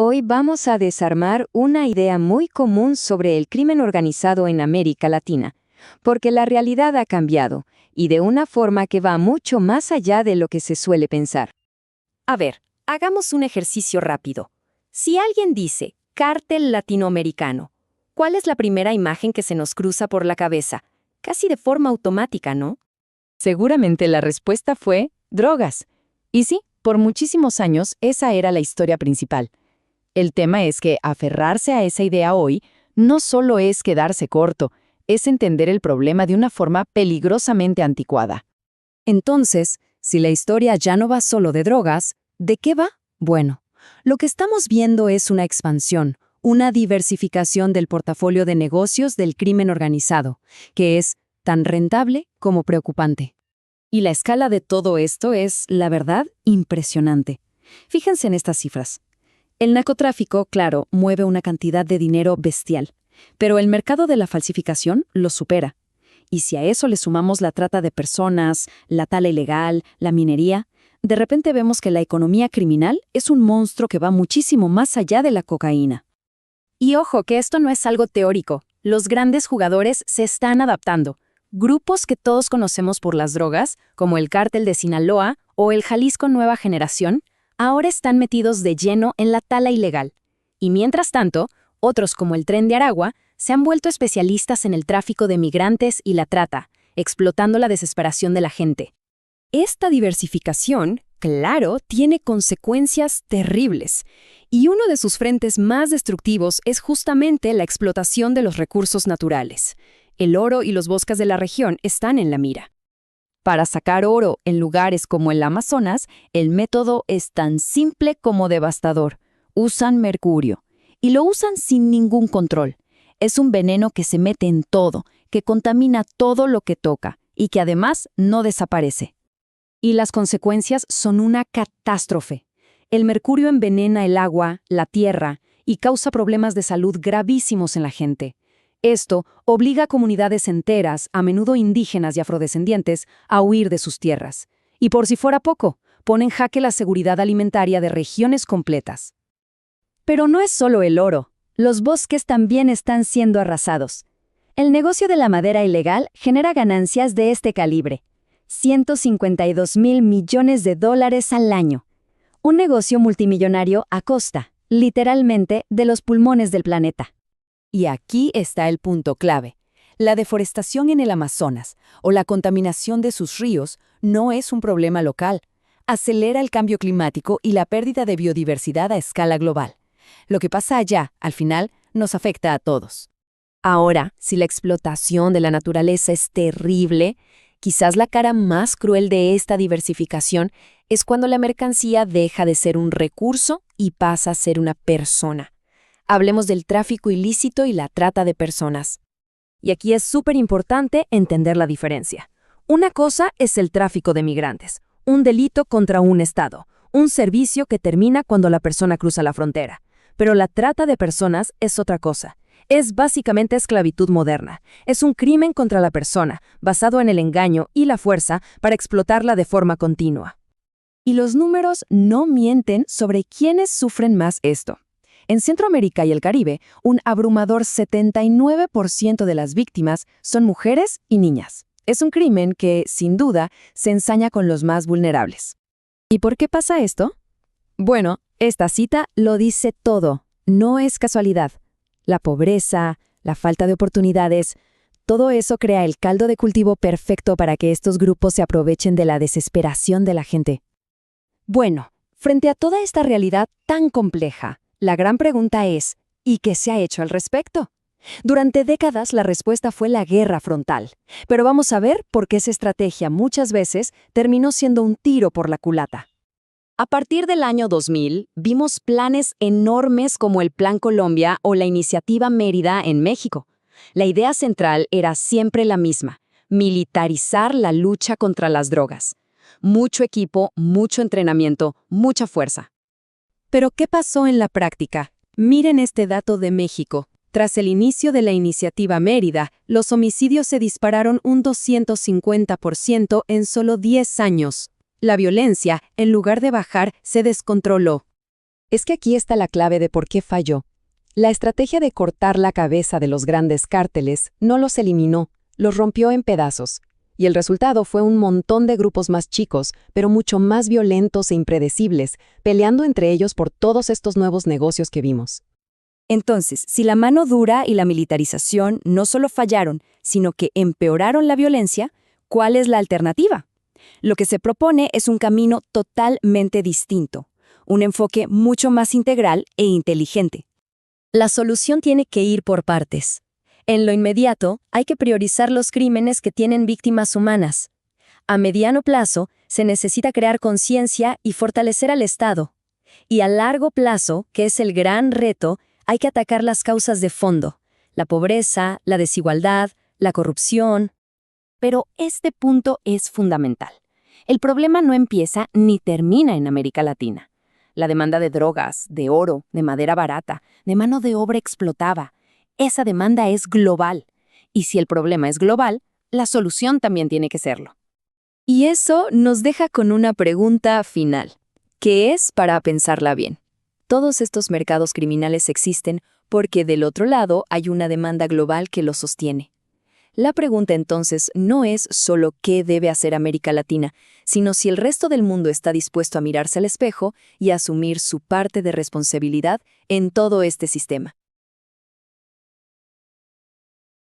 Hoy vamos a desarmar una idea muy común sobre el crimen organizado en América Latina, porque la realidad ha cambiado, y de una forma que va mucho más allá de lo que se suele pensar. A ver, hagamos un ejercicio rápido. Si alguien dice cártel latinoamericano, ¿cuál es la primera imagen que se nos cruza por la cabeza? Casi de forma automática, ¿no? Seguramente la respuesta fue drogas. Y sí, por muchísimos años esa era la historia principal. El tema es que aferrarse a esa idea hoy no solo es quedarse corto, es entender el problema de una forma peligrosamente anticuada. Entonces, si la historia ya no va solo de drogas, ¿de qué va? Bueno, lo que estamos viendo es una expansión, una diversificación del portafolio de negocios del crimen organizado, que es tan rentable como preocupante. Y la escala de todo esto es, la verdad, impresionante. Fíjense en estas cifras. El narcotráfico, claro, mueve una cantidad de dinero bestial, pero el mercado de la falsificación lo supera. Y si a eso le sumamos la trata de personas, la tala ilegal, la minería, de repente vemos que la economía criminal es un monstruo que va muchísimo más allá de la cocaína. Y ojo, que esto no es algo teórico. Los grandes jugadores se están adaptando. Grupos que todos conocemos por las drogas, como el Cártel de Sinaloa o el Jalisco Nueva Generación, ahora están metidos de lleno en la tala ilegal. Y mientras tanto, otros como el Tren de Aragua se han vuelto especialistas en el tráfico de migrantes y la trata, explotando la desesperación de la gente. Esta diversificación, claro, tiene consecuencias terribles. Y uno de sus frentes más destructivos es justamente la explotación de los recursos naturales. El oro y los bosques de la región están en la mira. Para sacar oro en lugares como el Amazonas, el método es tan simple como devastador. Usan mercurio. Y lo usan sin ningún control. Es un veneno que se mete en todo, que contamina todo lo que toca, y que además no desaparece. Y las consecuencias son una catástrofe. El mercurio envenena el agua, la tierra, y causa problemas de salud gravísimos en la gente. Esto obliga a comunidades enteras, a menudo indígenas y afrodescendientes, a huir de sus tierras. Y por si fuera poco, pone en jaque la seguridad alimentaria de regiones completas. Pero no es solo el oro. Los bosques también están siendo arrasados. El negocio de la madera ilegal genera ganancias de este calibre. $152,000 millones al año. Un negocio multimillonario a costa, literalmente, de los pulmones del planeta. Y aquí está el punto clave. La deforestación en el Amazonas o la contaminación de sus ríos no es un problema local. Acelera el cambio climático y la pérdida de biodiversidad a escala global. Lo que pasa allá, al final, nos afecta a todos. Ahora, si la explotación de la naturaleza es terrible, quizás la cara más cruel de esta diversificación es cuando la mercancía deja de ser un recurso y pasa a ser una persona. Hablemos del tráfico ilícito y la trata de personas. Y aquí es súper importante entender la diferencia. Una cosa es el tráfico de migrantes, un delito contra un Estado, un servicio que termina cuando la persona cruza la frontera. Pero la trata de personas es otra cosa. Es básicamente esclavitud moderna. Es un crimen contra la persona, basado en el engaño y la fuerza para explotarla de forma continua. Y los números no mienten sobre quiénes sufren más esto. En Centroamérica y el Caribe, un abrumador 79% de las víctimas son mujeres y niñas. Es un crimen que, sin duda, se ensaña con los más vulnerables. ¿Y por qué pasa esto? Bueno, esta cita lo dice todo. No es casualidad. La pobreza, la falta de oportunidades, todo eso crea el caldo de cultivo perfecto para que estos grupos se aprovechen de la desesperación de la gente. Bueno, frente a toda esta realidad tan compleja, la gran pregunta es, ¿y qué se ha hecho al respecto? Durante décadas la respuesta fue la guerra frontal, pero vamos a ver por qué esa estrategia muchas veces terminó siendo un tiro por la culata. A partir del año 2000, vimos planes enormes como el Plan Colombia o la Iniciativa Mérida en México. La idea central era siempre la misma: militarizar la lucha contra las drogas. Mucho equipo, mucho entrenamiento, mucha fuerza. Pero ¿qué pasó en la práctica? Miren este dato de México. Tras el inicio de la Iniciativa Mérida, los homicidios se dispararon un 250% en solo 10 años. La violencia, en lugar de bajar, se descontroló. Es que aquí está la clave de por qué falló. La estrategia de cortar la cabeza de los grandes cárteles no los eliminó, los rompió en pedazos. Y el resultado fue un montón de grupos más chicos, pero mucho más violentos e impredecibles, peleando entre ellos por todos estos nuevos negocios que vimos. Entonces, si la mano dura y la militarización no solo fallaron, sino que empeoraron la violencia, ¿cuál es la alternativa? Lo que se propone es un camino totalmente distinto, un enfoque mucho más integral e inteligente. La solución tiene que ir por partes. En lo inmediato, hay que priorizar los crímenes que tienen víctimas humanas. A mediano plazo, se necesita crear conciencia y fortalecer al Estado. Y a largo plazo, que es el gran reto, hay que atacar las causas de fondo: la pobreza, la desigualdad, la corrupción. Pero este punto es fundamental. El problema no empieza ni termina en América Latina. La demanda de drogas, de oro, de madera barata, de mano de obra explotada, esa demanda es global. Y si el problema es global, la solución también tiene que serlo. Y eso nos deja con una pregunta final, que es para pensarla bien. Todos estos mercados criminales existen porque del otro lado hay una demanda global que los sostiene. La pregunta entonces no es solo qué debe hacer América Latina, sino si el resto del mundo está dispuesto a mirarse al espejo y asumir su parte de responsabilidad en todo este sistema.